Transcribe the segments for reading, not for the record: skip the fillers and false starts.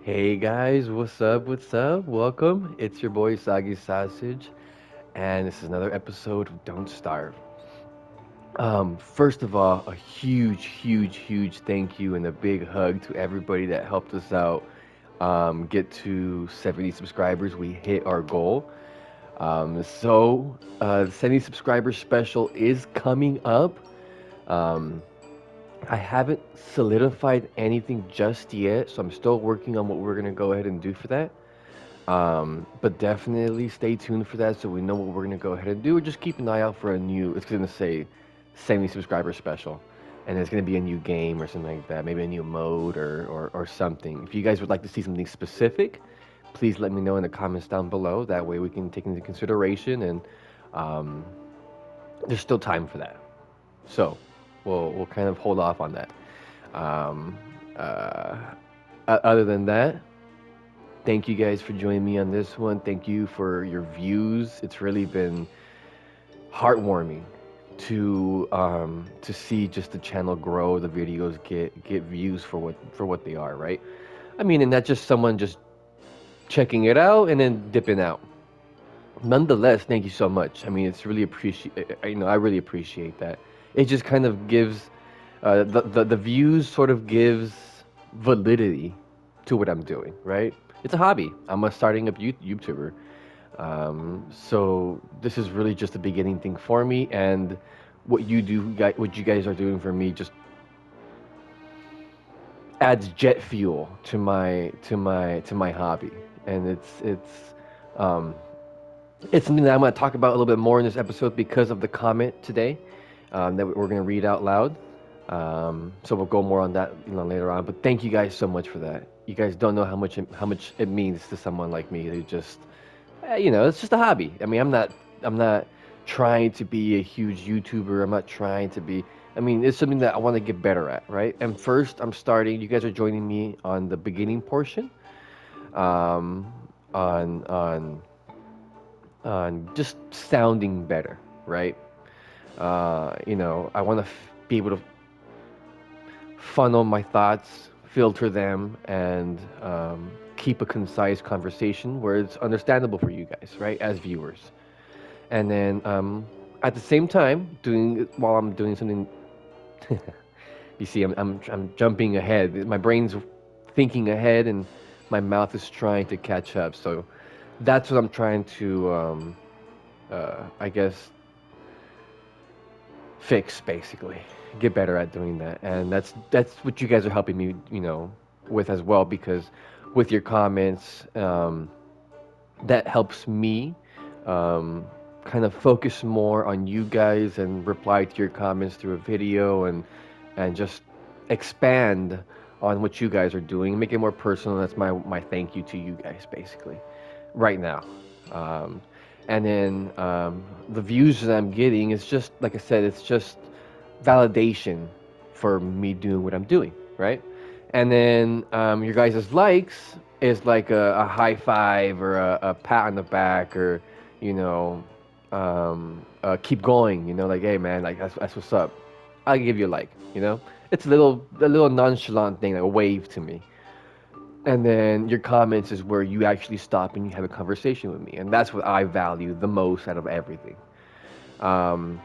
Hey guys, what's up? What's up? Welcome. It's your boy Sagi Sausage, and this is another episode of Don't Starve. First of all, a huge thank you and a big hug to everybody that helped us out get to 70 subscribers. We hit our goal. The 70 subscribers special is coming up. Um, I haven't solidified anything just yet, so I'm still working on what we're gonna go ahead and do for that. But definitely stay tuned for that so we know what we're gonna go ahead and do. Or just keep an eye out for a new. It's gonna say 70 subscriber special, and it's gonna be a new game or something like that. Maybe a new mode or something. If you guys would like to see something specific, please let me know in the comments down below. That way we can take into consideration, and um, there's still time for that. So we'll kind of hold off on that. Um, uh, Other than that, thank you guys for joining me on this one. Thank you for your views. It's really been heartwarming to see just the channel grow, the videos get views for what they are, right? I mean, and not just someone just checking it out and then dipping out. Nonetheless, thank you so much. I mean, it's really appreciate. I really appreciate that. It just kind of gives the views sort of gives validity to what I'm doing, right? It's a hobby. I'm a starting up YouTuber. So this is really just a beginning thing for me, and what you guys are doing for me, just adds jet fuel to my hobby, and um, it's something that I'm going to talk about a little bit more in this episode because of the comment today that we're going to read out loud. So we'll go more on that, later on. But thank you guys so much for that. You guys don't know how much it means to someone like me who just, it's just a hobby. I mean, I'm not trying to be a huge YouTuber. I'm not trying to be. I mean, it's something that I want to get better at, right? And first, I'm starting. You guys are joining me on the beginning portion, um, on on on just sounding better, right? I want to be able to funnel my thoughts, filter them, and keep a concise conversation where it's understandable for you guys, right, as viewers. And then at the same time, doing while I'm doing something, you see, I'm jumping ahead. My brain's thinking ahead, and my mouth is trying to catch up. So that's what I'm trying to, I guess, fix basically, get better at doing that. And that's what you guys are helping me, with as well, because with your comments, that helps me um, kind of focus more on you guys and reply to your comments through a video, and just expand on what you guys are doing, make it more personal. That's my thank you to you guys basically right now. um, and then the views that I'm getting is just like I said, it's just validation for me doing what I'm doing, right? And then your guys' likes is like a high five or a pat on the back, or you know, keep going. Like, hey man, like that's what's up. I'll give you a like. It's a little nonchalant thing, like a wave to me. And then your comments is where you actually stop and you have a conversation with me, and that's what I value the most out of everything. Um,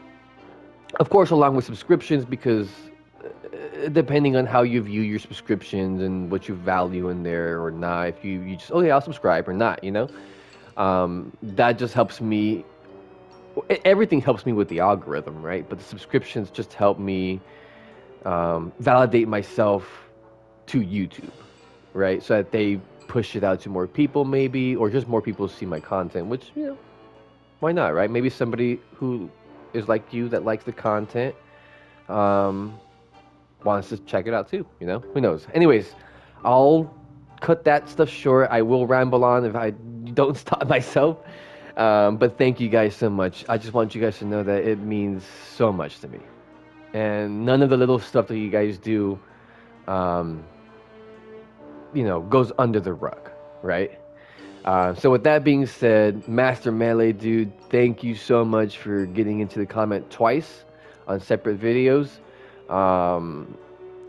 of course, along with subscriptions, because depending on how you view your subscriptions and what you value in there or not, if you just, oh yeah, I'll subscribe or not, that just helps me. Everything helps me with the algorithm, right? But the subscriptions just help me validate myself to YouTube, right? So that they push it out to more people, maybe, or just more people see my content, which, why not, right? Maybe somebody who is like you that likes the content um, wants to check it out too. Who knows? Anyways, I'll cut that stuff short. I will ramble on if I don't stop myself. But thank you guys so much. I just want you guys to know that it means so much to me, and none of the little stuff that you guys do, um, goes under the rug, right? So with that being said, Master Melee dude, thank you so much for getting into the comment twice on separate videos. Um,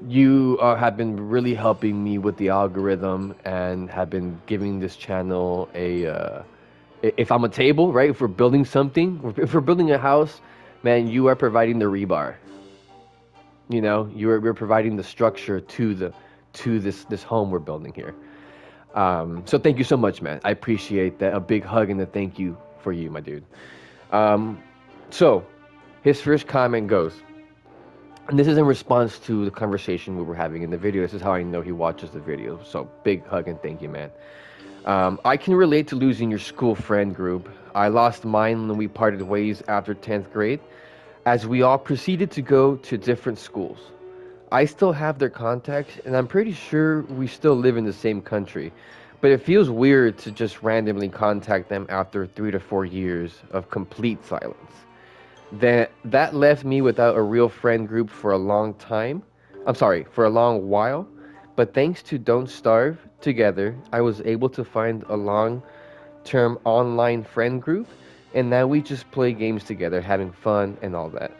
You have been really helping me with the algorithm and have been giving this channel a. If I'm a table, right? If we're building something, if we're building a house, man, you are providing the rebar. You know, you're providing the structure to this home we're building here. So thank you so much, man. I appreciate that. A big hug and a thank you for you, my dude. Um, so his first comment goes, and this is in response to the conversation we were having in the video. This is how I know he watches the video. So big hug and thank you, man. I can relate to losing your school friend group. I lost mine when we parted ways after 10th grade, as we all proceeded to go to different schools. I still have their contacts, and I'm pretty sure we still live in the same country. But it feels weird to just randomly contact them after 3 to 4 years of complete silence. That left me without a real friend group for a long time. I'm sorry, for a long while. But thanks to Don't Starve Together, I was able to find a long term online friend group, and now we just play games together, having fun and all that.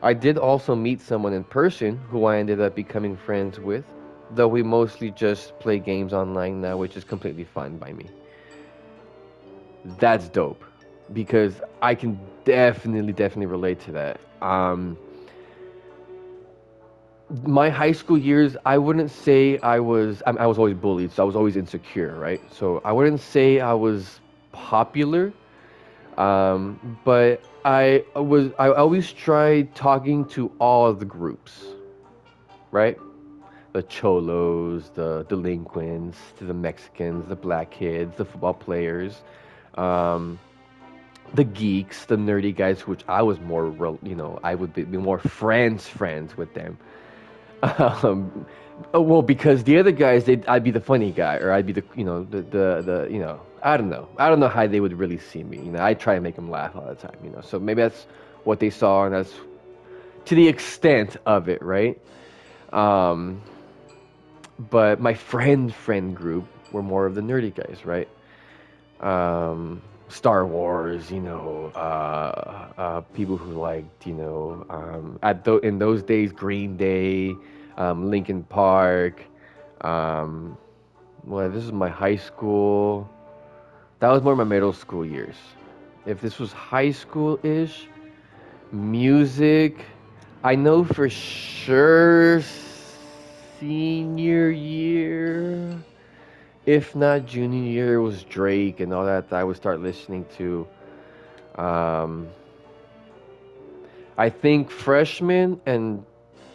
I did also meet someone in person who I ended up becoming friends with, though we mostly just play games online now, which is completely fine by me. That's dope because I can definitely relate to that. My high school years, I wouldn't say I was always bullied, so I was always insecure, right? So I wouldn't say I was popular, but I always tried talking to all of the groups, right? The cholos, the delinquents, to the Mexicans, the black kids, the football players, um, the geeks, the nerdy guys, which I was more, I would be more friends with them. Um, well, because the other guys, I'd be the funny guy, or I'd be the I don't know how they would really see me. I try to make them laugh all the time. So maybe that's what they saw, and that's to the extent of it, right? Um, but my friend group were more of the nerdy guys, right? Star Wars, people who liked, in those days, Green Day, Linkin Park. Um, well, this is my high school. That was more my middle school years. If this was high school ish, music, I know for sure senior year. If not junior year, it was Drake and all that I would start listening to. Um, I think freshman and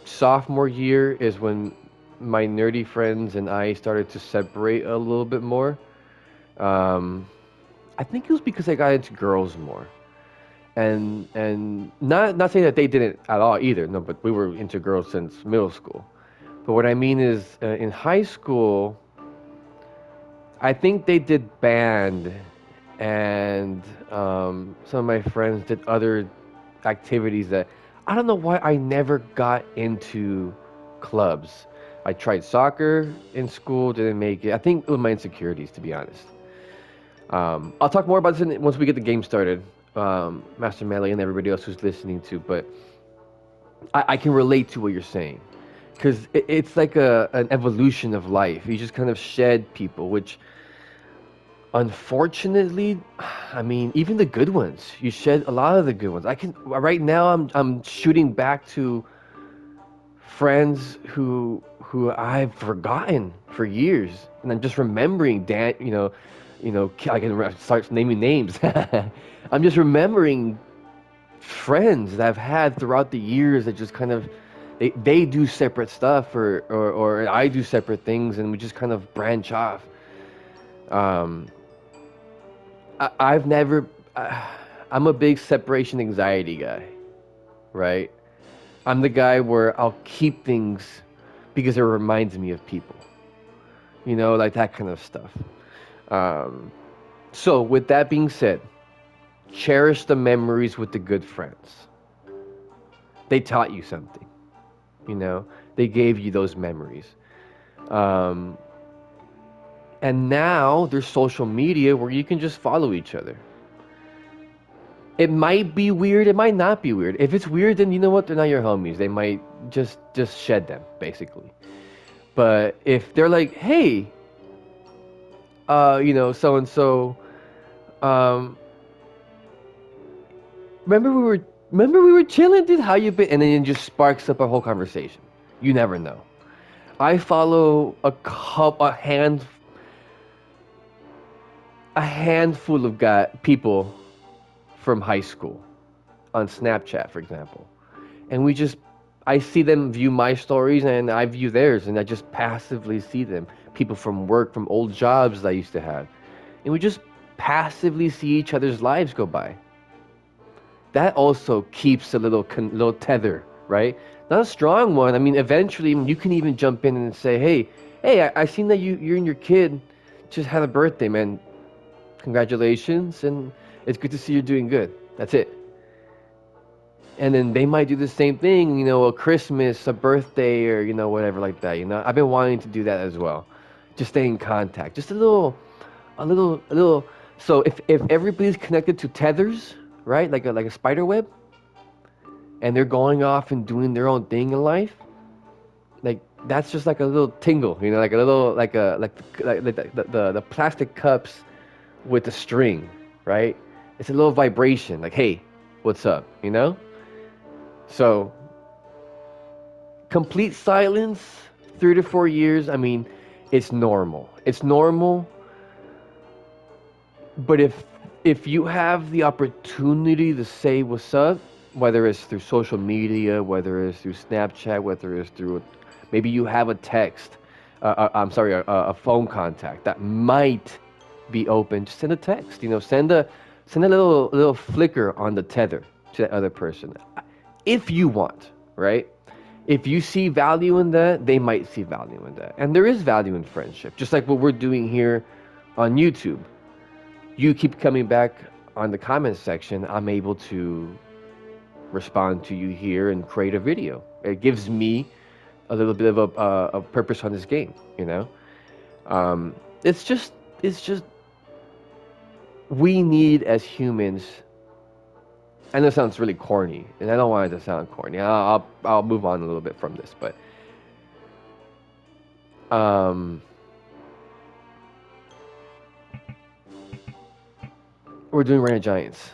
sophomore year is when my nerdy friends and I started to separate a little bit more. Um, I think it was because I got into girls more, and not saying that they didn't at all either. No, but we were into girls since middle school. But what I mean is, in high school, I think they did band, and some of my friends did other activities that I don't know why I never got into clubs. I tried soccer in school, didn't make it. I think it was my insecurities, to be honest. I'll talk more about this once we get the game started, Master Melee and everybody else who's listening to. But I can relate to what you're saying because it's like an evolution of life. You just kind of shed people, which unfortunately, I mean, even the good ones, you shed a lot of the good ones. I can right now. I'm shooting back to friends who I've forgotten for years, and I'm just remembering. I can start naming names. I'm just remembering friends that I've had throughout the years that just kind of they do separate stuff, or I do separate things, and we just kind of branch off. Um, I've never. I'm a big separation anxiety guy, right? I'm the guy where I'll keep things because it reminds me of people, like that kind of stuff. Um, so, with that being said, cherish the memories with the good friends. They taught you something, you know, they gave you those memories. Um, and now there's social media where you can just follow each other. It might be weird. It might not be weird. If it's weird, then you know what? They're not your homies. They might just shed them basically. But if they're like, hey, so and so, um, remember we were remember we were chilling, dude. How you been? And then it just sparks up a whole conversation. You never know. I follow a handful of people from high school on Snapchat, for example, and I see them view my stories and I view theirs, and I just passively see them. People from work, from old jobs that I used to have, and we just passively see each other's lives go by. That also keeps a little tether, right? Not a strong one. I mean, eventually you can even jump in and say, hey, I seen that you and your kid just had a birthday, man. Congratulations, and it's good to see you're doing good. That's it. And then they might do the same thing, a Christmas, a birthday, or whatever like that. I've been wanting to do that as well. Just stay in contact. Just a little. So if everybody's connected to tethers, right, like a spider web, and they're going off and doing their own thing in life, like that's just like a little tingle, like a little like the plastic cups with the string, right? It's a little vibration, like hey, what's up, So complete silence, 3 to 4 years. I mean, it's normal. It's normal. But if you have the opportunity to say what's up, whether it's through social media, whether it's through Snapchat, whether it's through maybe you have a text, I'm sorry, a phone contact that might be open, just send a text. Send a little flicker on the tether to that other person, if you want, right? If you see value in that, they might see value in that, and there is value in friendship, just like what we're doing here on YouTube. You keep coming back on the comments section, I'm able to respond to you here and create a video. It gives me a little bit of a purpose on this game. Um, it's just we need as humans. I know it sounds really corny, and I don't want it to sound corny. I'll move on a little bit from this, but um, we're doing Rain of Giants,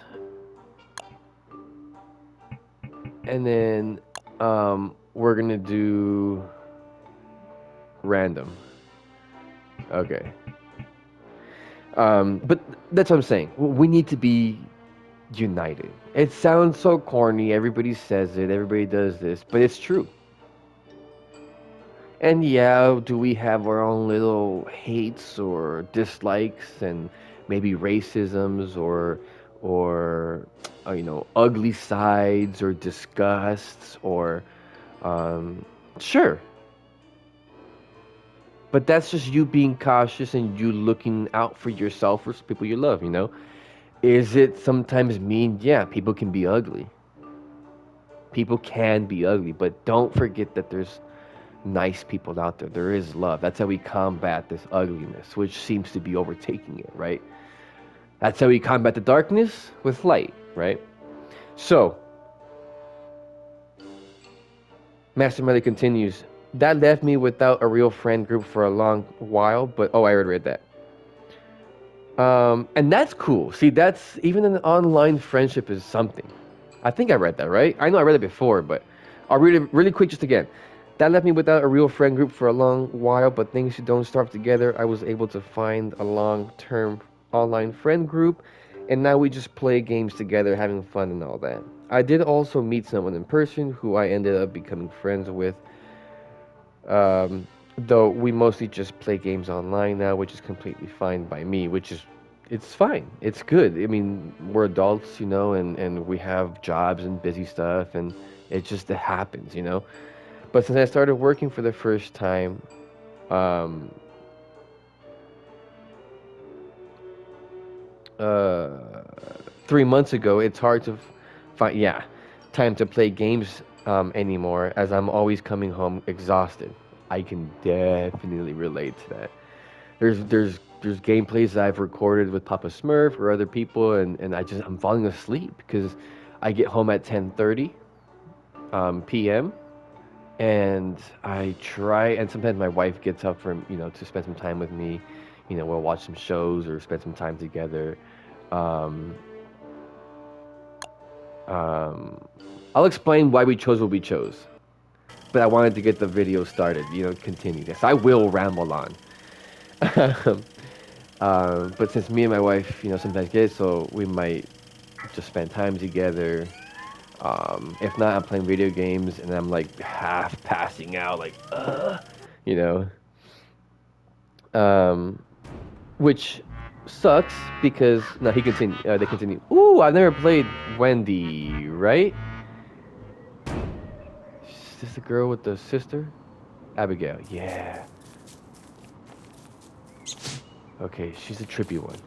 and then we're gonna do random. Okay. But that's what I'm saying. We need to be united. It sounds so corny. Everybody says it. Everybody does this, but it's true. And yeah, do we have our own little hates or dislikes and maybe racisms or ugly sides or disgusts or um, sure. But that's just you being cautious and you looking out for yourself or people you love. Is it sometimes mean? Yeah, people can be ugly. People can be ugly, but don't forget that there's nice people out there. There is love. That's how we combat this ugliness, which seems to be overtaking it, right? That's how we combat the darkness with light, right? So, Master Melly continues. That left me without a real friend group for a long while, but oh, I already read that. And that's cool. See, that's even an online friendship is something. I think I read that, right? I know I read it before, but I'll read it really quick just again. That left me without a real friend group for a long while, but things don't start together. I was able to find a long-term online friend group, and now we just play games together, having fun and all that. I did also meet someone in person who I ended up becoming friends with, though we mostly just play games online now, which is completely fine by me, it's fine. It's good. I mean, we're adults, and we have jobs and busy stuff, and it happens. But since I started working for the first time, um, uh, 3 months ago, it's hard to find, yeah, time to play games anymore, as I'm always coming home exhausted. I can definitely relate to that. There's gameplays that I've recorded with Papa Smurf or other people, and I'm falling asleep because I get home at 10:30 p.m. and I try. And sometimes my wife gets up for to spend some time with me. We'll watch some shows or spend some time together. Um, um, I'll explain why we chose what we chose, but I wanted to get the video started. Continue this. I will ramble on. But since me and my wife, sometimes get so we might just spend time together. If not, I'm playing video games and I'm like half passing out, like, you know, um, which sucks because no, he continue. They continue. Ooh, I've never played Wendy, right? Is this the girl with the sister? Abigail. Yeah. Okay, she's a trippy one.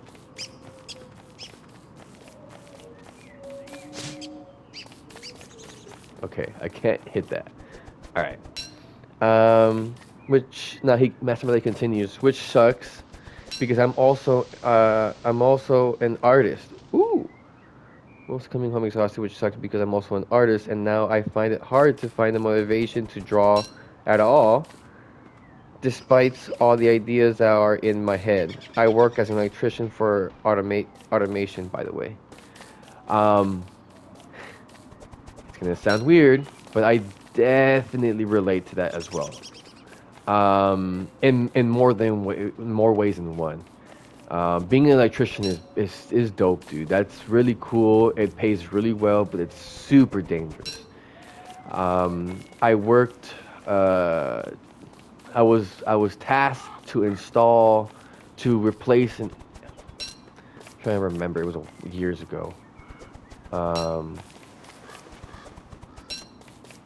Okay, I can't hit that. All right. Which now he Master continues, which sucks because I'm also an artist. Ooh. Most coming home exhausted, which sucks because I'm also an artist, and now I find it hard to find the motivation to draw at all, despite all the ideas that are in my head. I work as an electrician for automation, by the way. Um, it's gonna sound weird, but I definitely relate to that as well. In more ways than one. Being an electrician is dope, dude. That's really cool. It pays really well, but it's super dangerous. I worked. I was tasked to install, to replace, and trying to remember. It was years ago. Um,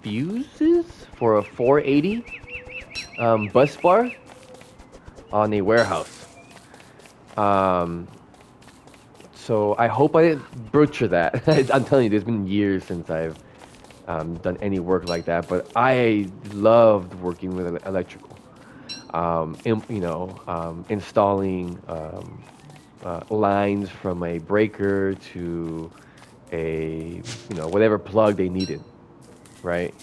Fuses for a 480 bus bar on a warehouse. Um, so I hope I didn't butcher that. I'm telling you, there's been years since I've done any work like that, but I loved working with electrical. Installing lines from a breaker to a whatever plug they needed, right?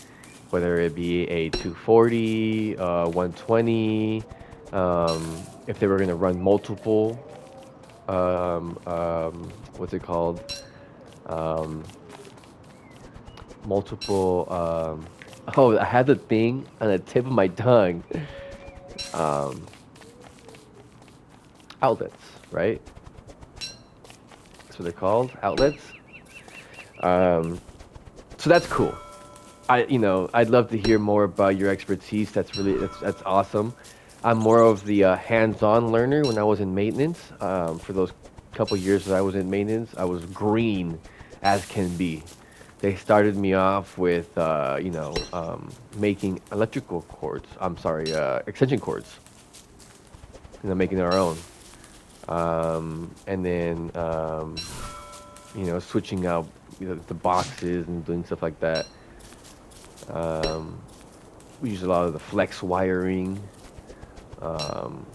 Whether it be a 240, 120, if they were going to run multiple, what's it called? Um, multiple. Oh, I had the thing on the tip of my tongue. Um, Outlets, right? That's what they're called, outlets. Um, so that's cool. I'd love to hear more about your expertise. That's awesome. I'm more of the hands-on learner. When I was in maintenance, for those couple years that I was in maintenance, I was green as can be. They started me off with, making electrical cords. I'm sorry, extension cords. Making our own. And then, switching out, the boxes and doing stuff like that. Um, we use a lot of the flex wiring. Um,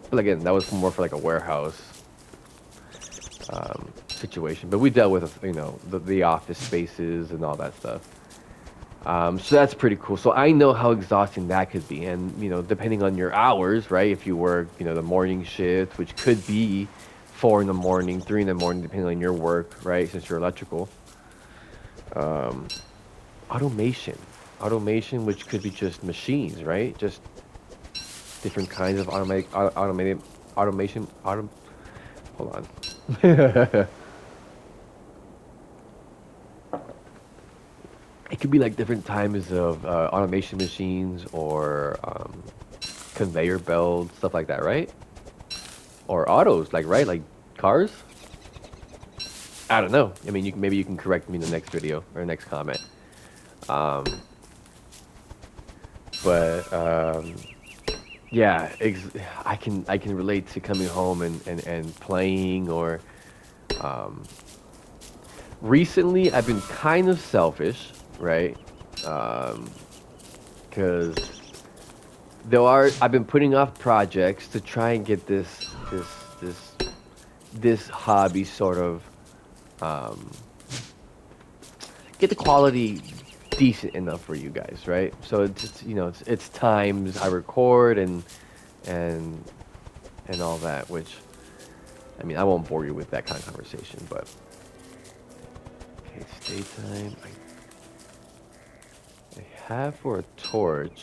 but again, that was more for like a warehouse situation. But we dealt with, the office spaces and all that stuff. So that's pretty cool. So I know how exhausting that could be. And, depending on your hours, right? If you work, the morning shift, which could be 4 in the morning, 3 in the morning, depending on your work, right? Since you're electrical. Um, automation, which could be just machines, right? Just different kinds of automated automation. Hold on. It could be like different types of automation machines or conveyor belts, stuff like that, right? Or autos, like right, like cars. I don't know. I mean, maybe you can correct me in the next video or next comment. Um, but yeah, I can relate to coming home and playing or um, recently I've been kind of selfish, right? Because I've been putting off projects to try and get this this hobby sort of um, get the quality decent enough for you guys, right? So it's you know it's times I record and and all that, which I mean I won't bore you with that kind of conversation, but okay, it's daytime. I have for a torch.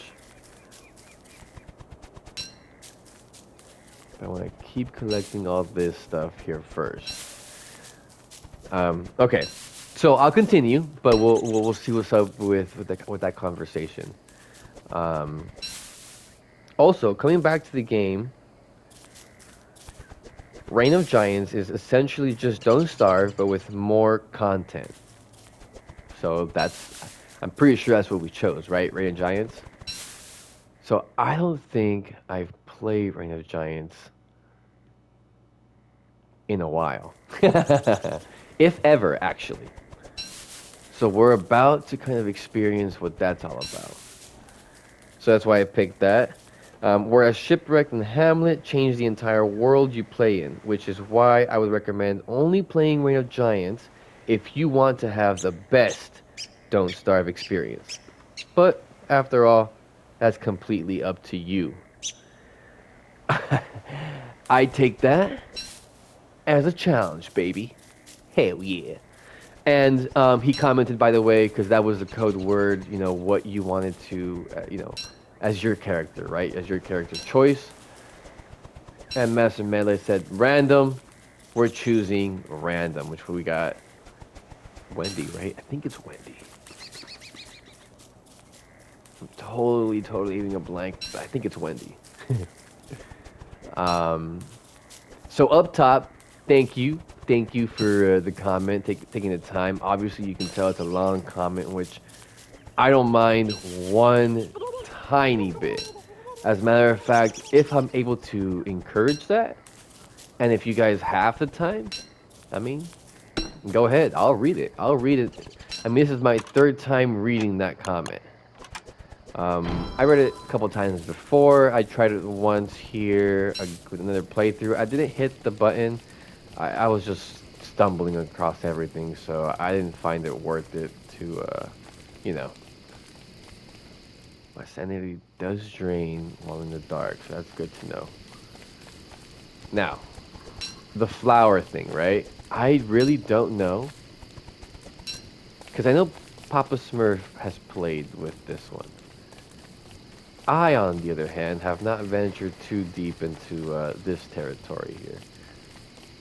I want to keep collecting all this stuff here first. Okay, so I'll continue, but we'll see what's up with that conversation. Um, Also, coming back to the game, Reign of Giants is essentially just Don't Starve, but with more content. So I'm pretty sure that's what we chose, right? Reign of Giants. So I don't think I've played Reign of Giants in a while, if ever, actually. So we're about to kind of experience what that's all about. So that's why I picked that. Whereas Shipwreck and Hamlet change the entire world you play in, which is why I would recommend only playing Reign of Giants if you want to have the best Don't Starve experience. But after all, that's completely up to you. I take that as a challenge, baby. Hell yeah. And he commented, by the way, because that was the code word, you know, what you wanted to, as your character, right? As your character's choice. And Master Melee said random. We're choosing random, which we got Wendy, right? I think it's Wendy. I'm totally leaving a blank, but I think it's Wendy. So up top, thank you. Thank you for the comment, taking the time. Obviously, you can tell it's a long comment, which I don't mind one tiny bit. As a matter of fact, if I'm able to encourage that, and if you guys have the time, I mean, go ahead. I'll read it. I'll read it. I mean, this is my third time reading that comment. I read it a couple times before. I tried it once here with another playthrough. I didn't hit the button. I was just stumbling across everything, so I didn't find it worth it to, you know. My sanity does drain while in the dark, so that's good to know. Now, the flower thing, right? I really don't know. Because I know Papa Smurf has played with this one. I, on the other hand, have not ventured too deep into this territory here.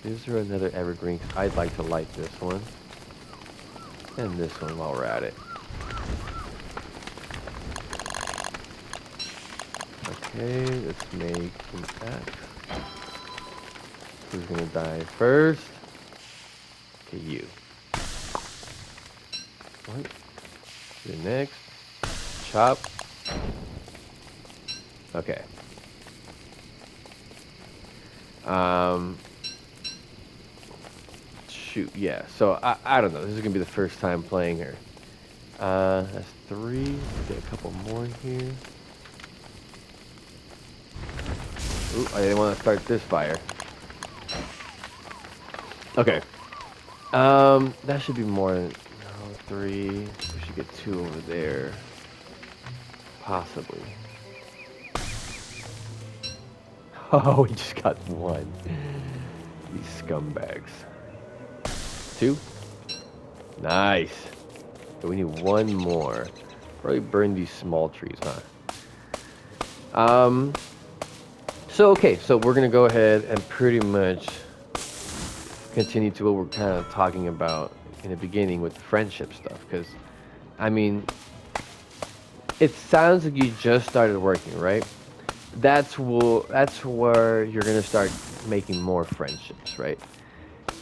Is there another evergreen? 'Cause I'd like to light this one. And this one while we're at it. Okay, let's make an axe. Who's gonna die first? Okay, you. What? The next. Chop. Okay. Shoot, yeah. So I don't know. This is gonna be the first time playing her. That's 3. Get a couple more here. Ooh, I didn't want to start this fire. Okay. That should be more than 3. We should get 2 over there. Possibly. Oh, we just got 1. These scumbags. 2. Nice. So we need 1 more. Probably burn these small trees, huh? So okay, so we're gonna go ahead and pretty much continue to what we're kind of talking about in the beginning with the friendship stuff, because I mean, it sounds like you just started working, right? That's where you're gonna start making more friendships, right?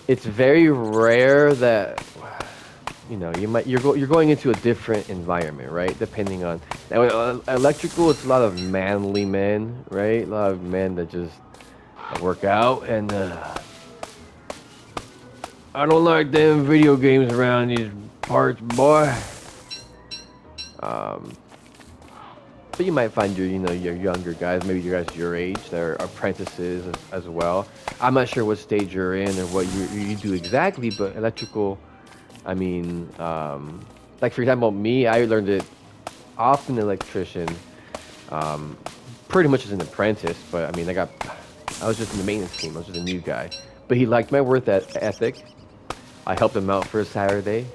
It's very rare that you're going into a different environment, right? Depending on now, electrical, it's a lot of manly men, right? A lot of men that just work out, and I don't like them video games around these parts, boy. But you might find your younger guys, maybe you guys your age, that are apprentices as well. I'm not sure what stage you're in or what you do exactly, but electrical, I mean, like for example, me, I learned it off an electrician, um, pretty much as an apprentice. But I mean, I was just in the maintenance team. I was just a new guy. But he liked my ethic. I helped him out for a Saturday.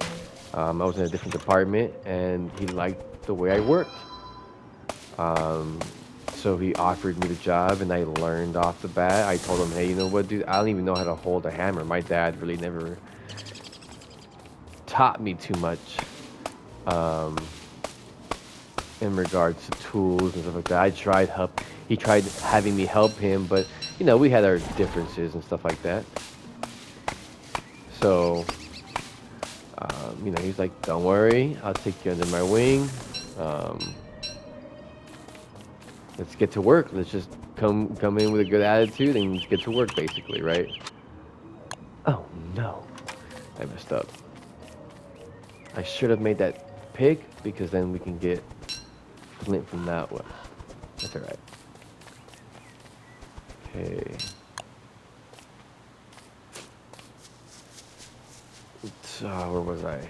I was in a different department, and he liked the way I worked. Um, so he offered me the job, and I learned off the bat. I told him, "Hey, you know what, dude? I don't even know how to hold a hammer. My dad really never taught me too much um, in regards to tools and stuff like that. I tried help. He tried having me help him, but we had our differences and stuff like that. So, he's like, "Don't worry, I'll take you under my wing. Um, let's get to work. Let's just come in with a good attitude and get to work, basically, right?" Oh no, I messed up. I should have made that pig because then we can get flint from that one. That's alright. Okay. So where was I?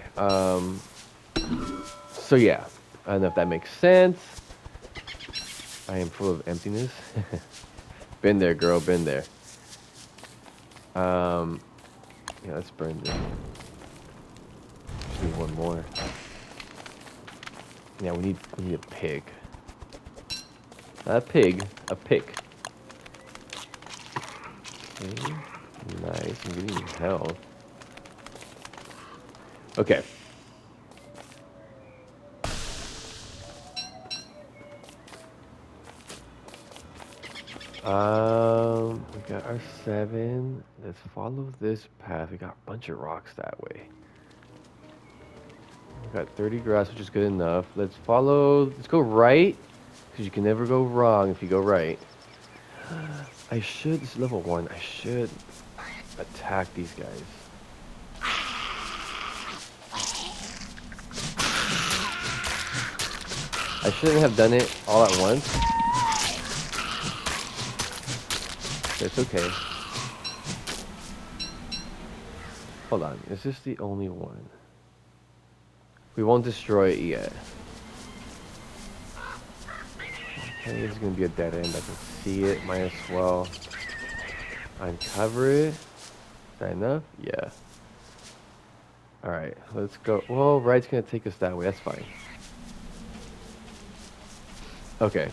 So yeah, I don't know if that makes sense. I am full of emptiness. Been there, girl. Been there. Um, yeah, let's burn this. Just need one more. Yeah, we need a pig. Not a pig, a pick. Okay, nice. I'm getting health. Okay. We got our 7. Let's follow this path. We got a bunch of rocks that way. We got 30 grass, which is good enough. Let's go right, because you can never go wrong if you go right. This is level 1. I should attack these guys. I shouldn't have done it all at once. It's okay. Hold on. Is this the only one? We won't destroy it yet. Okay, this is going to be a dead end. I can see it. Might as well uncover it. Is that enough? Yeah. Alright, let's go. Well, right's going to take us that way. That's fine. Okay.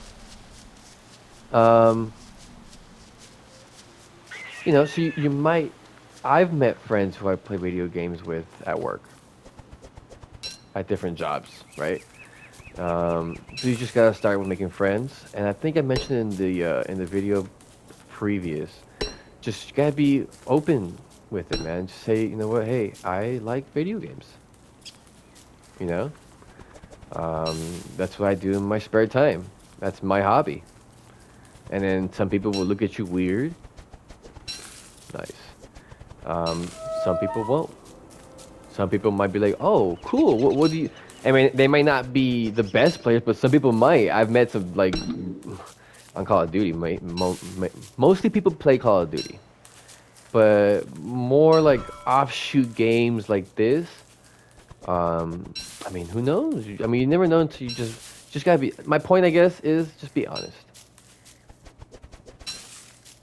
So you might... I've met friends who I play video games with at work. At different jobs, right? So you just gotta start with making friends. And I think I mentioned in the video previous, just you gotta be open with it, man. Just say, you know what, hey, I like video games. You know? That's what I do in my spare time. That's my hobby. And then some people will look at you weird. Nice. Some people won't. Some people might be like, "Oh, cool. What do you?" I mean, they might not be the best players, but some people might. I've met some like on Call of Duty. Mostly people play Call of Duty, but more like offshoot games like this. I mean, who knows? I mean, you never know until you just gotta be. My point, I guess, is just be honest.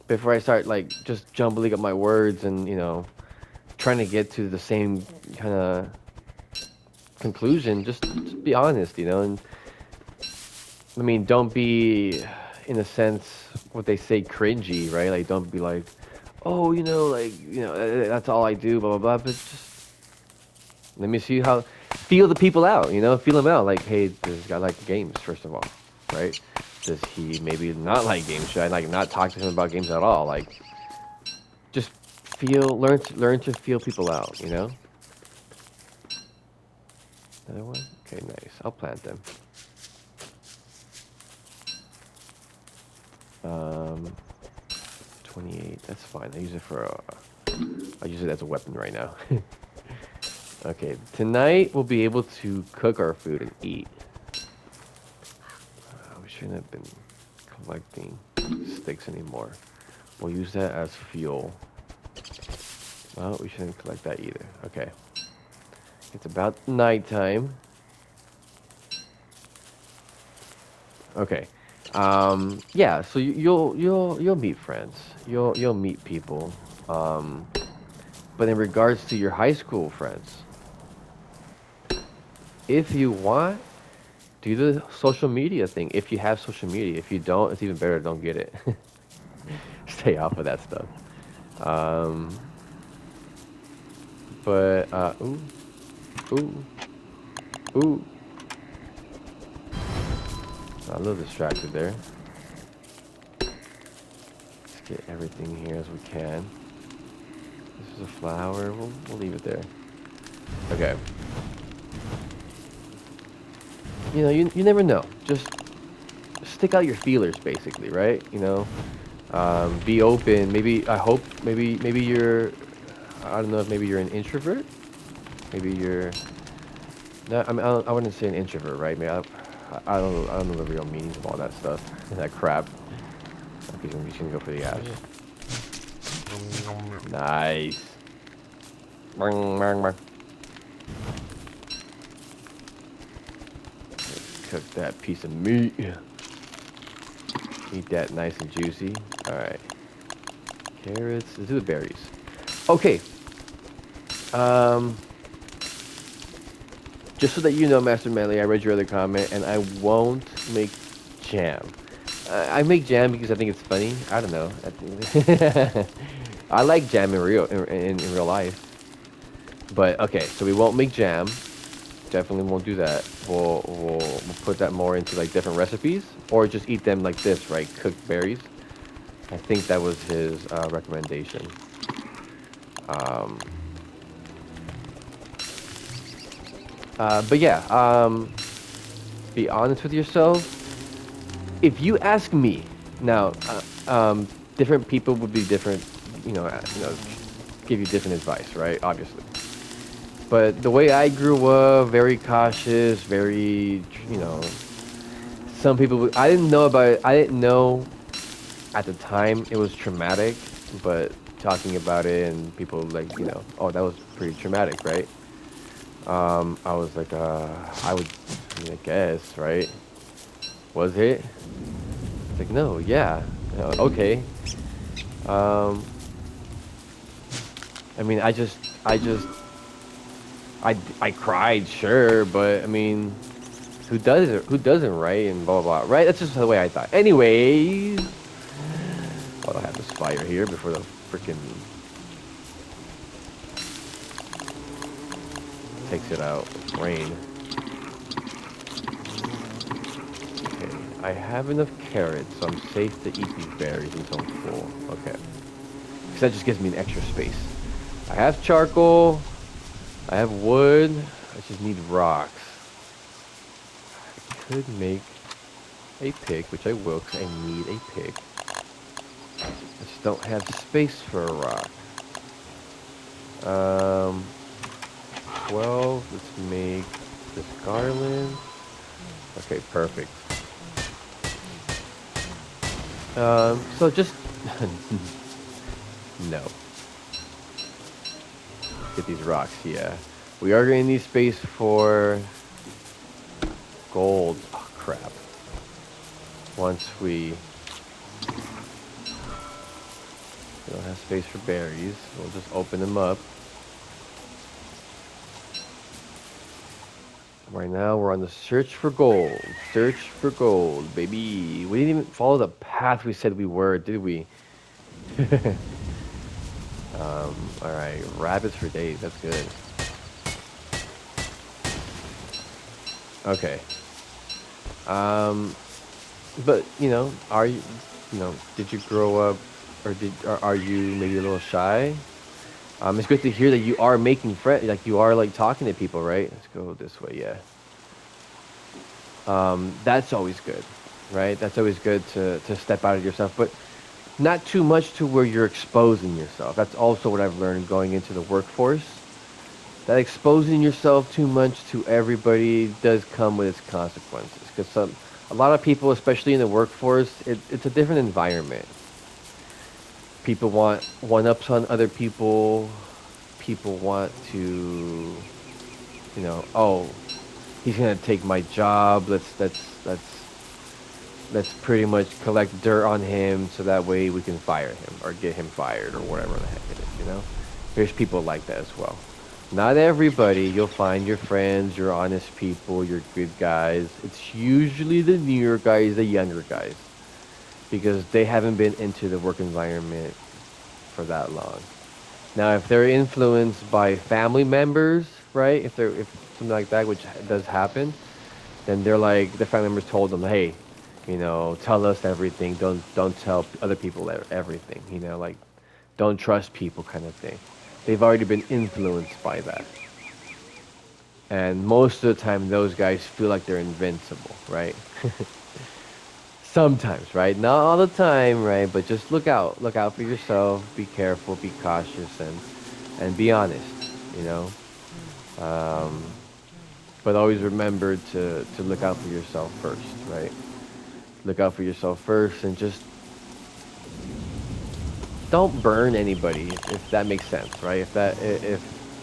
Before I start like just jumbling up my words and trying to get to the same kind of conclusion, just be honest, and I mean, don't be, in a sense, what they say, cringy, right? Like, don't be like, oh, that's all I do, blah, blah, blah. But just let me see feel the people out, feel them out. Like, hey, does this guy like games, first of all, right? Does he maybe not like games? Should I, like, not talk to him about games at all? Like, just learn to feel people out, Another one? Okay, nice. I'll plant them. 28. That's fine. I use it as a weapon right now. Okay, tonight we'll be able to cook our food and eat. We shouldn't have been collecting sticks anymore. We'll use that as fuel. Well, we shouldn't collect that either. Okay. It's about nighttime. Okay. Yeah. So you'll meet friends. You'll meet people. Um, but in regards to your high school friends, if you want, do the social media thing. If you have social media, if you don't, it's even better. Don't get it. Stay off of that stuff. Um, but ooh, ooh, ooh. A little distracted there. Let's get everything here as we can. This is a flower. We'll leave it there. Okay. You never know. Just stick out your feelers, basically, right? Be open. Maybe I hope maybe you're. I don't know if maybe you're an introvert. Maybe you're. No, I mean I wouldn't say an introvert, right? I don't know the real meanings of all that stuff. That crap. Okay, so I'm just gonna go for the ash. Nice. Bang, bang, bang. Cook that piece of meat. Eat that nice and juicy. All right. Carrots. Let's do the berries. Okay. Um, just so that you know, Master Manly, I read your other comment, and I won't make jam. I make jam because I think it's funny. I don't know. I like jam in real life. But okay, so we won't make jam. Definitely won't do that. We'll put that more into like different recipes, or just eat them like this, right? Cooked berries. I think that was his recommendation. Um, but yeah, be honest with yourself. If you ask me now, different people would be different. Give you different advice, right? Obviously. But the way I grew up, very cautious, very, some people. I didn't know about it. I didn't know at the time it was traumatic, but talking about it and people like, oh, that was pretty traumatic, right? I was like, I mean, I guess, right? Was it? It's like, no, yeah, okay. Um, I mean, I cried, sure, but I mean, who does it? Who doesn't, right? And blah blah blah, right? That's just the way I thought. Anyways, I'll have this fire here before the freaking takes it out. Rain. Okay, I have enough carrots, so I'm safe to eat these berries until I'm full. Okay, because that just gives me an extra space. I have charcoal. I have wood. I just need rocks. I could make a pick, which I will, because I need a pick. I just don't have space for a rock. 12. Let's make this garland. Okay, perfect. So just no. Get these rocks. Yeah, we are going to need space for gold. Oh crap! Once we don't have space for berries, we'll just open them up. Right now, we're on the search for gold. Search for gold, baby. We didn't even follow the path we said we were, did we? All right, rabbits for days. That's good. Okay. Um, but did you grow up, or are you maybe a little shy? It's good to hear that you are making friends, like you are like talking to people, right? Let's go this way, yeah. That's always good, right? That's always good to step out of yourself, but not too much to where you're exposing yourself. That's also what I've learned going into the workforce. That exposing yourself too much to everybody does come with its consequences. Because a lot of people, especially in the workforce, it's a different environment. People want one-ups on other people. People want to, oh, he's gonna take my job. Let's let's pretty much collect dirt on him so that way we can fire him or get him fired or whatever the heck it is, you know? There's people like that as well. Not everybody. You'll find your friends, your honest people, your good guys. It's usually the newer guys, the younger guys, because they haven't been into the work environment for that long. Now, if they're influenced by family members, right? If something like that, which does happen, then they're like the family members told them, hey, tell us everything. Don't tell other people everything. Like don't trust people, kind of thing. They've already been influenced by that, and most of the time, those guys feel like they're invincible, right? Sometimes, right? Not all the time, right? But just look out for yourself. Be careful. Be cautious, and be honest. You know. Um, but always remember to look out for yourself first, right? Look out for yourself first, and just don't burn anybody if that makes sense, right? If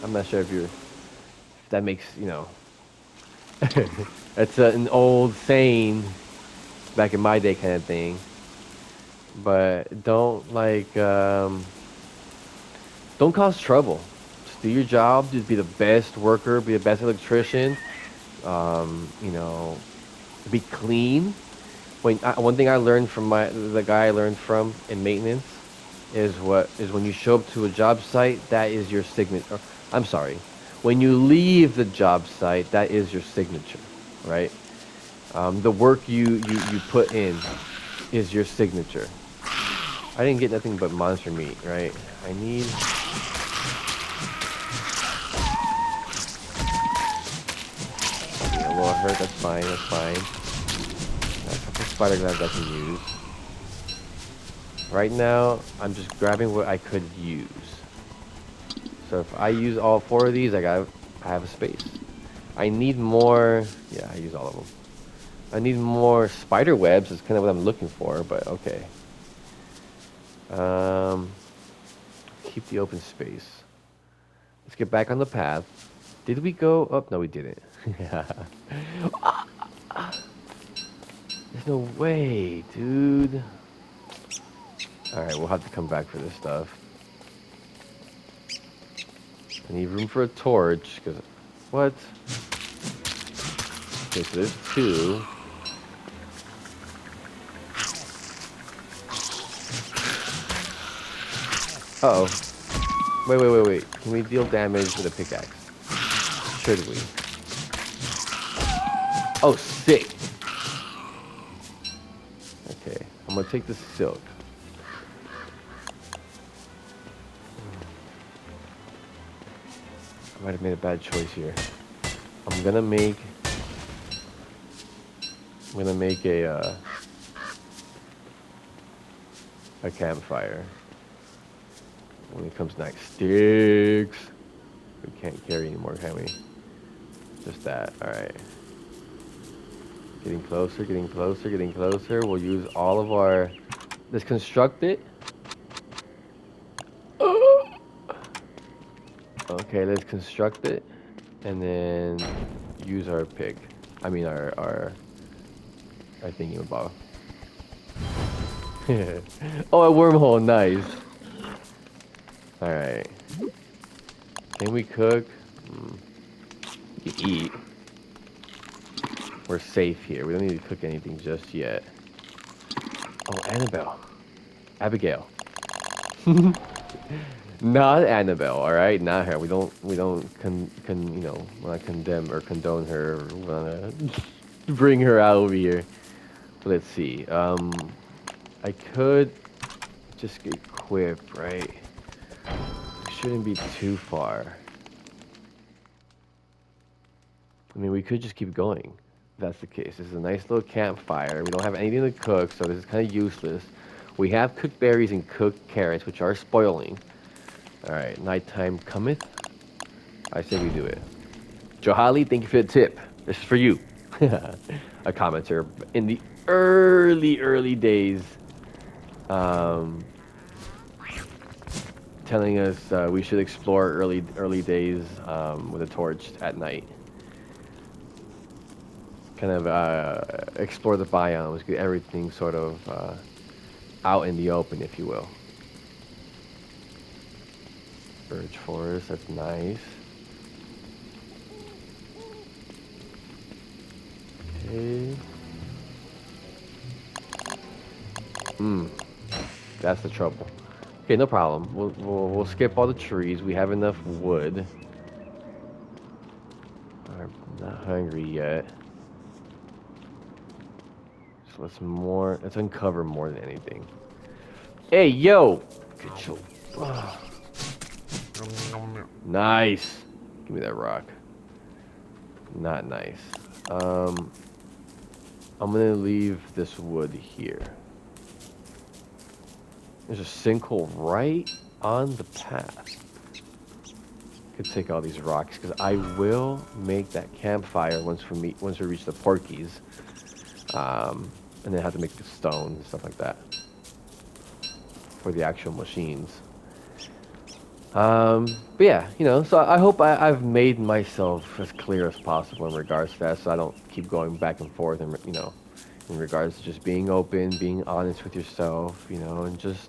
I'm not sure if that makes that's an old saying back in my day kind of thing. But don't cause trouble. Just do your job. Just be the best worker. Be the best electrician. You know, be clean. One thing I learned from the guy I learned from in maintenance is when you show up to a job site, that is your signature. I'm sorry. When you leave the job site, that is your signature, right? The work you put in is your signature. I didn't get nothing but monster meat, right? I need. Being a little hurt. That's fine. That's fine. Got a couple spider gloves I can use. Right now, I'm just grabbing what I could use. So if I use all four of these, I have a space. I need more. Yeah, I use all of them. I need more spider webs. Is kind of what I'm looking for, but okay. Um, keep the open space. Let's get back on the path. Did we go up? No, we didn't. There's no way, dude. Alright, we'll have to come back for this stuff. I need room for a torch, because... What? Okay, so there's two. Uh-oh. Wait. Can we deal damage with a pickaxe? Should we? Oh, sick! Okay, I'm gonna take the silk. I might have made a bad choice here. I'm gonna make a campfire when it comes next. Sticks. We can't carry anymore, can we? Just that. All right. Getting closer. Getting closer. Getting closer. We'll use all of our. Let's construct it. Okay, let's construct it, and then use our pick. I mean our thingy about. Oh, a wormhole, nice. All right. Can we cook? We can eat. We're safe here. We don't need to cook anything just yet. Oh, Annabelle. Abigail. Not Annabelle, all right? Not her. We don't want to condemn or condone her. We want to bring her out over here. Let's see. I could just equip, right? It shouldn't be too far. I mean, we could just keep going. If that's the case. This is a nice little campfire. We don't have anything to cook, so this is kind of useless. We have cooked berries and cooked carrots, which are spoiling. Alright, nighttime cometh. I say we do it. Johali, thank you for the tip. This is for you. A commenter in the early days, telling us we should explore early days with a torch at night. kind of explore the biomes, get everything sort of out in the open, if you will. Birch forest, that's nice. Okay. Hmm, that's the trouble. Okay, no problem. We'll skip all the trees. We have enough wood. I'm not hungry yet. So let's uncover more than anything. Hey, yo! Get your, nice. Give me that rock. Not nice. Um, I'm gonna leave this wood here. There's a sinkhole right on the path. Could take all these rocks because I will make that campfire once we reach the Porkies. And then have to make the stone and stuff like that for the actual machines. But yeah, so I hope I've made myself as clear as possible in regards to that, so I don't keep going back and forth, and in regards to just being open, being honest with yourself, and just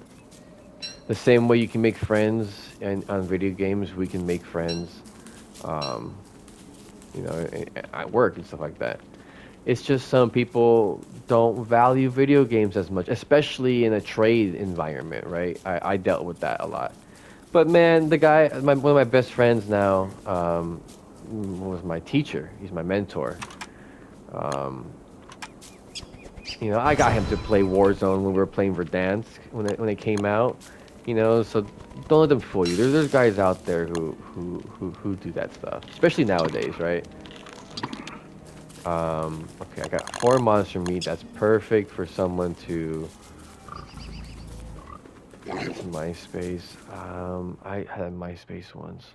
the same way you can make friends and on video games, we can make friends, um, at work and stuff like that. It's just some people don't value video games as much, especially in a trade environment, right? I dealt with that a lot. But man, the guy, one of my best friends now, was my teacher. He's my mentor. Um, I got him to play Warzone when we were playing Verdansk when it came out. So don't let them fool you. There's guys out there who do that stuff, especially nowadays, right? Okay, I got 4 monster meat. That's perfect for someone to. It's MySpace. I had MySpace once.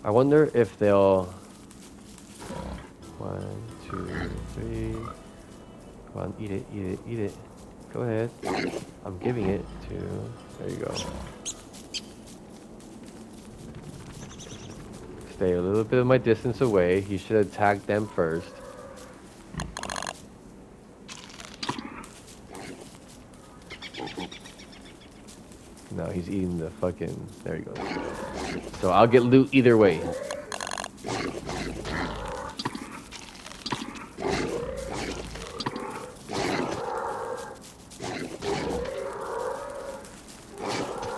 I wonder if they'll. 1, 2, 3. Come on, eat it, eat it, eat it. Go ahead. I'm giving it to. There you go. Stay a little bit of my distance away. He should attack them first. No, he's eating the fucking. There he goes. So I'll get loot either way.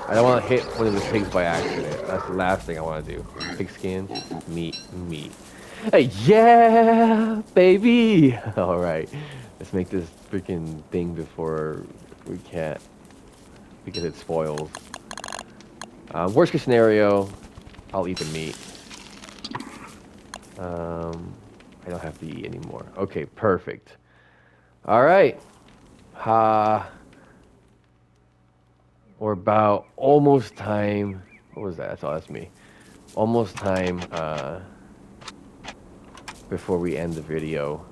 I don't want to hit one of the pigs by accident. That's the last thing I want to do. Pig skin, meat, meat. Hey, yeah, baby! Alright, let's make this freaking thing before we can't. Because it spoils. Worst case scenario, I'll eat the meat. I don't have to eat anymore. Okay, perfect. Alright. We're about almost time. What was that? That's me. Almost time before we end the video.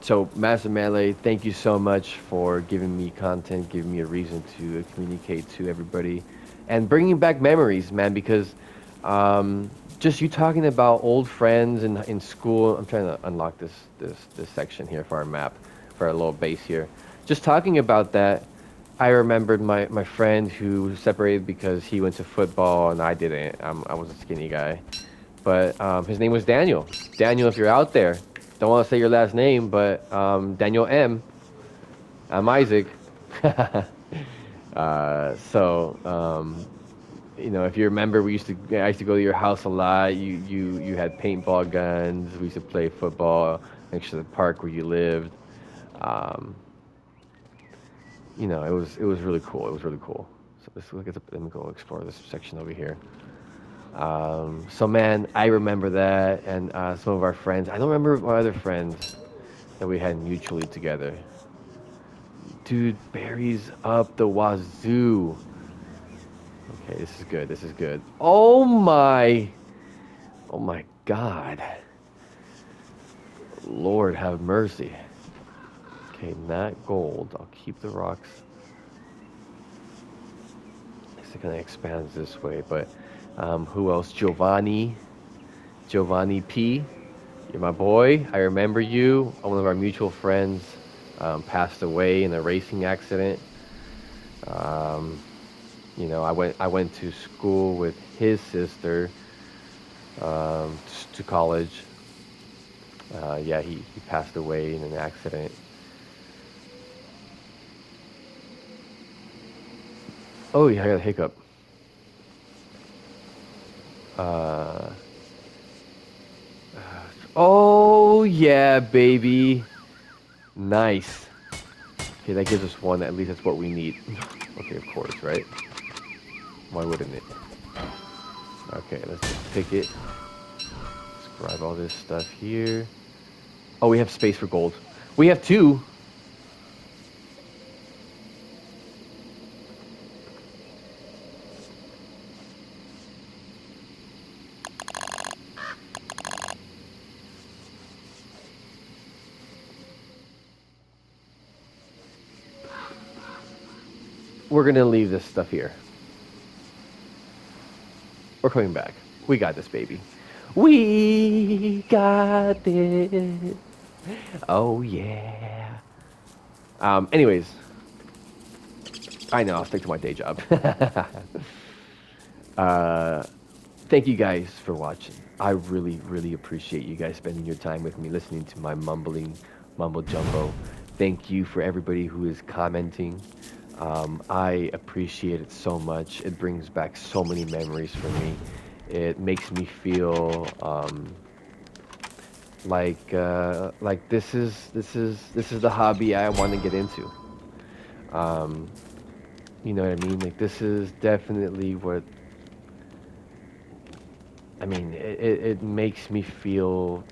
So Master Melee, thank you so much for giving me content, giving me a reason to communicate to everybody, and bringing back memories, man. Because just you talking about old friends in school. I'm trying to unlock this section here for our map, for our little base here. Just talking about that, I remembered my friend who separated because he went to football and I didn't. I was a skinny guy, but his name was Daniel. Daniel, if you're out there, don't want to say your last name, but Daniel M. I'm Isaac. If you remember, I used to go to your house a lot. You had paintball guns. We used to play football next to the park where you lived. It was really cool. It was really cool. So let me go explore this section over here. So man, I remember that, and some of our friends. I don't remember my other friends that we had mutually together. Dude, berries up the wazoo. Okay, this is good. This is good. Oh my God. Lord have mercy. Okay, not gold. I'll keep the rocks. It kind of expands this way, but who else? Giovanni P. You're my boy. I remember you. One of our mutual friends passed away in a racing accident. Um, I went to school with his sister to college. Yeah, he passed away in an accident. Oh, yeah, I got a hiccup. Uh, oh, yeah, baby. Nice. Okay, that gives us one. At least that's what we need. Okay, of course, right? Why wouldn't it? Okay, let's just pick it. Let's grab all this stuff here. Oh, we have space for gold. We have two. We're gonna leave this stuff here. We're coming back. We got this, baby. We got this. Oh yeah. Anyways, I know I'll stick to my day job. uh, Thank you guys for watching. I really, really appreciate you guys spending your time with me, listening to my mumbling, mumble jumbo. Thank you for everybody who is commenting. I appreciate it so much. It brings back so many memories for me. It makes me feel like this is the hobby I want to get into. Um, you know what I mean? Like this is definitely what I mean. It makes me feel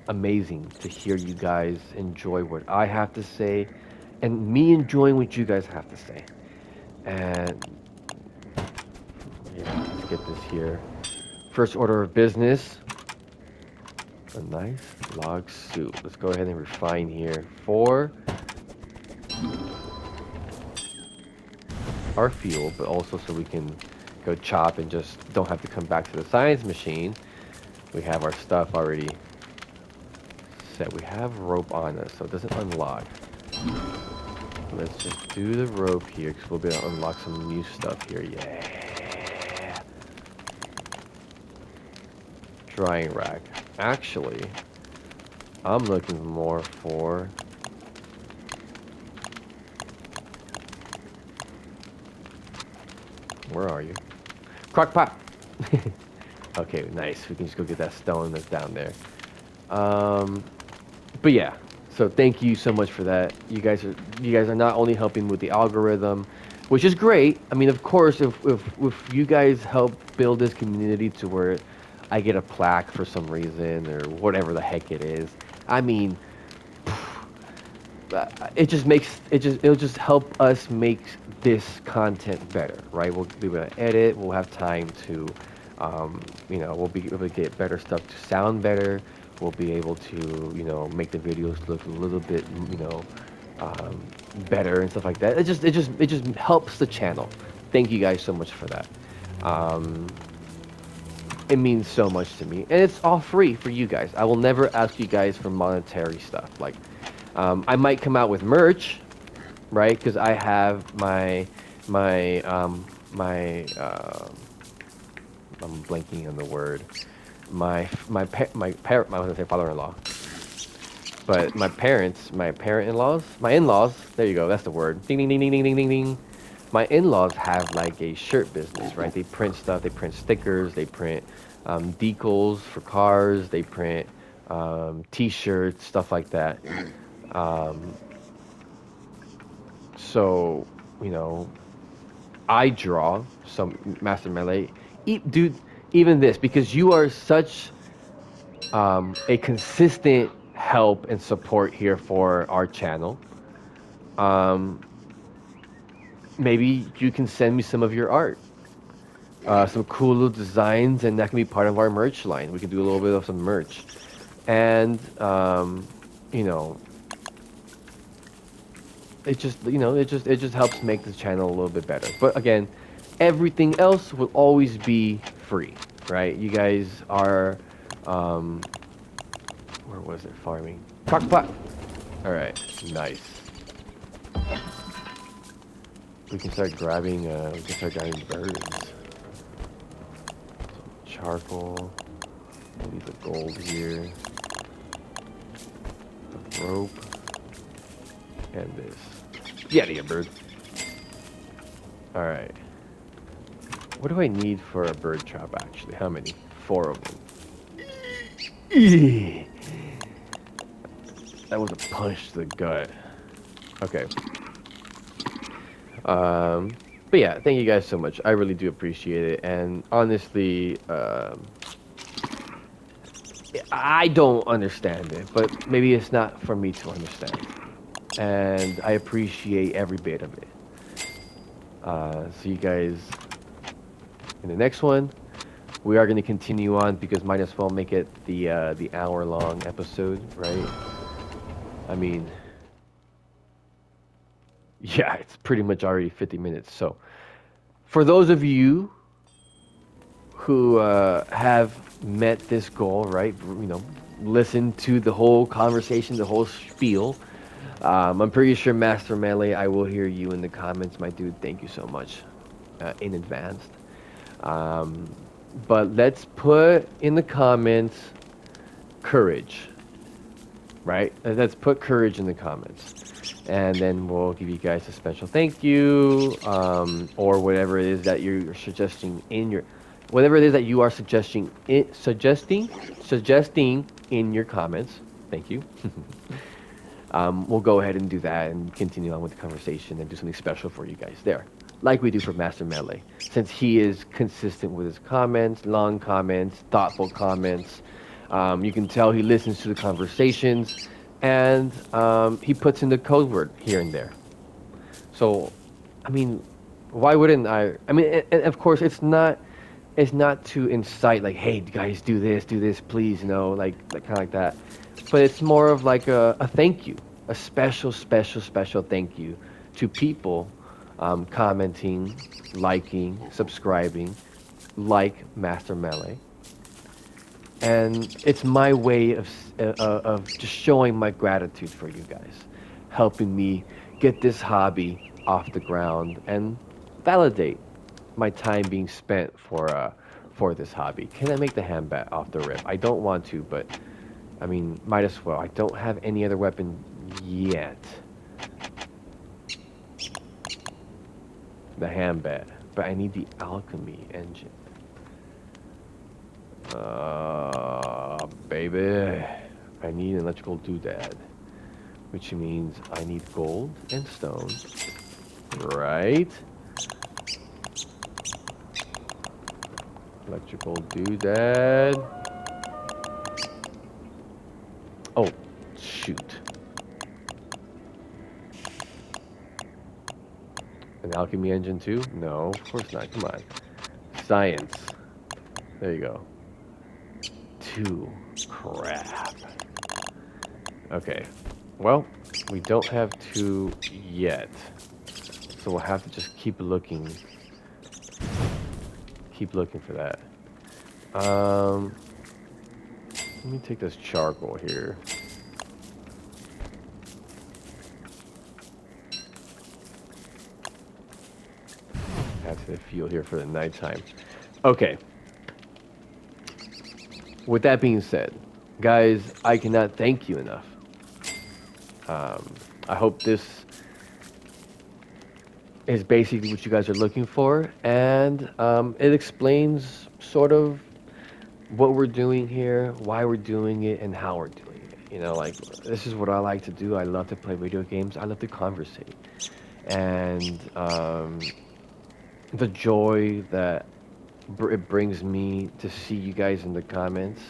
amazing to hear you guys enjoy what I have to say, and me enjoying what you guys have to say. And yeah, let's get this here. First order of business. A nice log soup. Let's go ahead and refine here for our fuel, but also so we can go chop and just don't have to come back to the science machine. We have our stuff already set. We have rope on us, so it doesn't unlock. Let's just do the rope here because we'll be able to unlock some new stuff here. Yeah. Drying rack. Actually, I'm looking more for where are you? Crock pot. Okay, nice. We can just go get that stone that's down there. Um, but yeah, so thank you so much for that. You guys are not only helping with the algorithm, which is great. I mean, of course, if you guys help build this community to where I get a plaque for some reason or whatever the heck it is, I mean, it'll just help us make this content better, right? We'll be able to edit. We'll have time to, we'll be able to get better stuff to sound better. We'll be able to, make the videos look a little bit, um, better and stuff like that. It just helps the channel. Thank you guys so much for that. Um, it means so much to me, and it's all free for you guys. I will never ask you guys for monetary stuff. Like, I might come out with merch, right? Because I have my I'm blanking on the word. I was gonna say father-in-law, but my parent-in-laws, my in-laws. There you go. That's the word. Ding ding ding ding ding ding ding ding. My in-laws have like a shirt business, right? They print stuff. They print stickers. They print decals for cars. They print T-shirts, stuff like that. Um, so, you know, I draw some Master Melee. Dude, even this, because you are such a consistent help and support here for our channel. Um, Maybe you can send me some of your art, some cool little designs, and that can be part of our merch line. We can do a little bit of some merch, and you know, it just helps make the channel a little bit better. But again, everything else will always be free, right? You guys are Where was it? Farming. Crockpot! Alright, nice. We can start grabbing birds. Charcoal. Leave the gold here. The rope. And this. Get out of here, bird. Alright. What do I need for a bird trap, actually? How many? 4 of them. That was a punch to the gut. Okay. But yeah, thank you guys so much. I really do appreciate it. And honestly, I don't understand it, but maybe it's not for me to understand. And I appreciate every bit of it. See you guys in the next one. We are going to continue on because might as well make it the hour-long episode, right? I mean, yeah, it's pretty much already 50 minutes. So, for those of you who have met this goal, right? You know, listen to the whole conversation, the whole spiel. I'm pretty sure Master Melee, I will hear you in the comments, my dude. Thank you so much in advance. But let's put in the comments courage, right? Let's put courage in the comments. And then we'll give you guys a special thank you, or whatever it is that you're suggesting in your, whatever it is that you are suggesting in your comments. Thank you. We'll go ahead and do that and continue on with the conversation and do something special for you guys there, like we do for Master Melee, since he is consistent with his comments, long comments, thoughtful comments. You can tell he listens to the conversations, and he puts in the code word here and there. So, I mean, why wouldn't I? I mean, and of course, it's not to incite like, hey, guys, do this, please, you know, like kind of like that. But it's more of like a thank you, a special thank you to people commenting, liking, subscribing, like Master Melee. And it's my way of just showing my gratitude for you guys, helping me get this hobby off the ground and validate my time being spent for this hobby. Can I make the hand bat off the rip? I don't want to, but I mean, might as well. I don't have any other weapon yet. The hand bat, but I need the alchemy engine. Baby, I need an electrical doodad, which means I need gold and stone, right? Electrical doodad. Oh, shoot. An alchemy engine too? No, of course not. Come on. Science. There you go. 2. Crap. Okay. Well, we don't have 2 yet. So we'll have to just keep looking. Keep looking for that. Let me take this charcoal here. Add to the fuel here for the nighttime. Okay. With that being said, guys, I cannot thank you enough. I hope this is basically what you guys are looking for, and it explains sort of what we're doing here, why we're doing it, and how we're doing it. You know, like, this is what I like to do. I love to play video games. I love to conversate. And the joy that it brings me to see you guys in the comments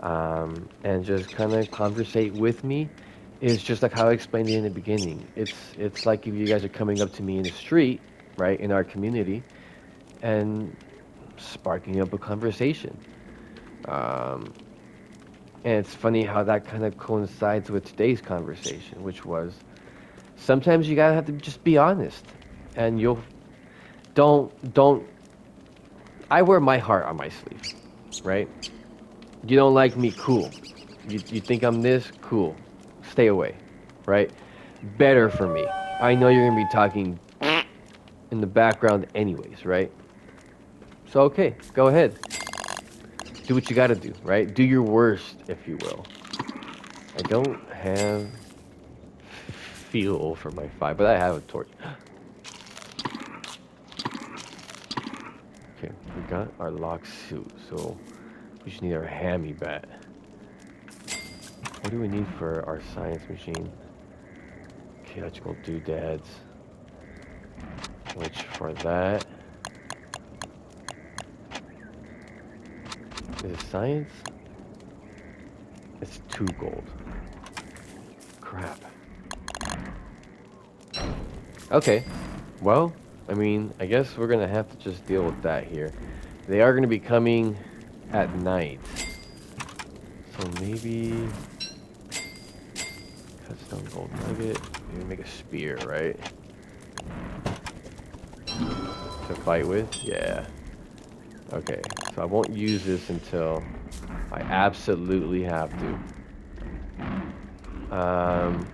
and just kind of conversate with me is just like how I explained it in the beginning. It's like if you guys are coming up to me in the street, right, in our community, and sparking up a conversation. And it's funny how that kind of coincides with today's conversation, which was sometimes you gotta have to just be honest, and you'll don't. I wear my heart on my sleeve, right? You don't like me, cool. You think I'm this? Cool. Stay away. Right? Better for me. I know you're gonna be talking in the background anyways, right? So okay, go ahead. Do what you gotta do, right? Do your worst, if you will. I don't have fuel for my fire, but I have a torch. Okay, we got our lock suit, so we just need our hammy bat. What do we need for our science machine? Okay, electrical doodads. Which for that is it science? It's 2 gold. Crap. Okay. Well, I mean, I guess we're gonna have to just deal with that here. They are gonna be coming at night. So maybe cutstone gold nugget. Maybe make a spear, right? To fight with? Yeah. Okay. So I won't use this until I absolutely have to. Um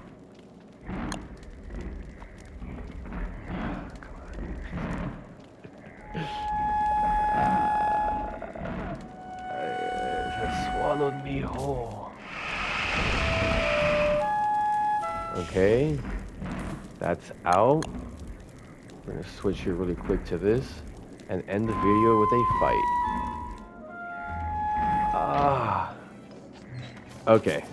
it has swallowed me whole. Okay. That's out. We're gonna switch here really quick to this and end the video with a fight. Ah. Okay.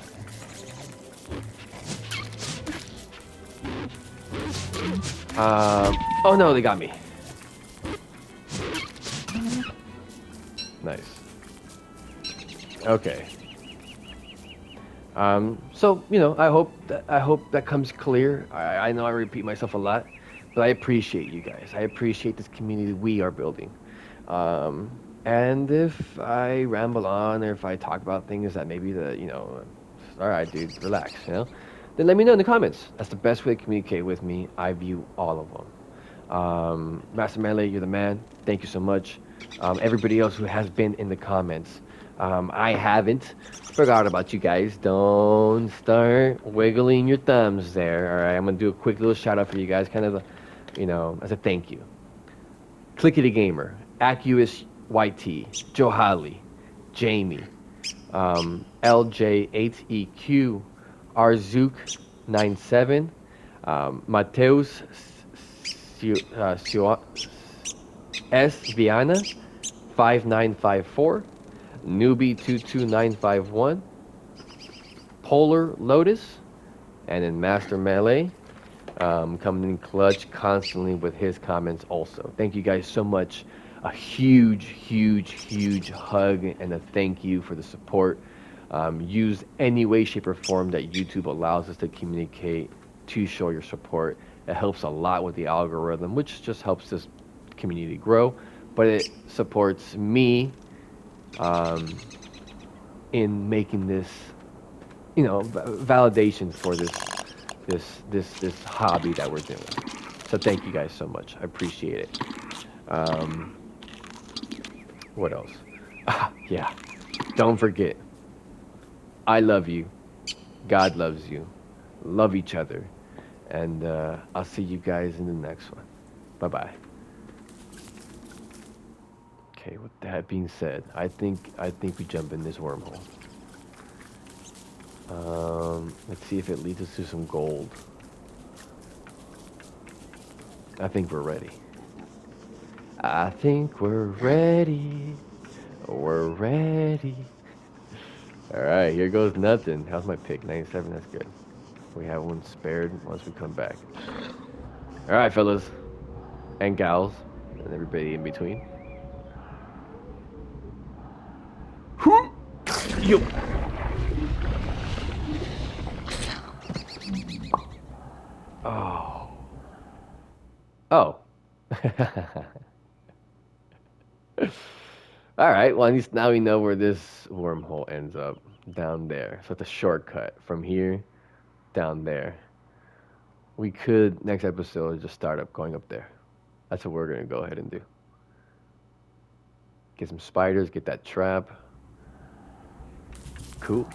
Oh no, they got me. Nice. Okay. So I hope that comes clear. I know I repeat myself a lot, but I appreciate you guys. I appreciate this community we are building. Um, and if I ramble on or if I talk about things that maybe all right, dude, relax, then let me know in the comments. That's the best way to communicate with me. I view all of them. Master Melee, you're the man. Thank you so much. Everybody else who has been in the comments. I haven't forgot about you guys. Don't start wiggling your thumbs there. All right, I'm gonna do a quick little shout out for you guys, kind of, as a thank you. Clickety Gamer, Acus YT, Johali, Jamie, LJ8EQ, Arzook97, Mateus S. Viana 5954, Newbie 22951, Polar Lotus, and then Master Melee coming in clutch constantly with his comments also. Thank you guys so much. A huge, huge, huge hug and a thank you for the support. Use any way, shape, or form that YouTube allows us to communicate to show your support. It helps a lot with the algorithm, which just helps this community grow, but it supports me in making this, validation for this hobby that we're doing. So thank you guys so much. I appreciate it. Um, what else? Yeah. Don't forget, I love you. God loves you. Love each other. And I'll see you guys in the next one. Bye bye. Okay, with that being said, I think we jump in this wormhole. Let's see if it leads us to some gold. I think we're ready. I think we're ready. We're ready. All right, here goes nothing. How's my pick? 97. That's good. We have one spared once we come back. All right, fellas and gals and everybody in between. Yo. Oh. Oh. All right. Well, at least now we know where this wormhole ends up down there. So it's a shortcut from here down there. We could next episode just start up going up there. That's what we're gonna go ahead and do. Get some spiders. Get that trap. Cool.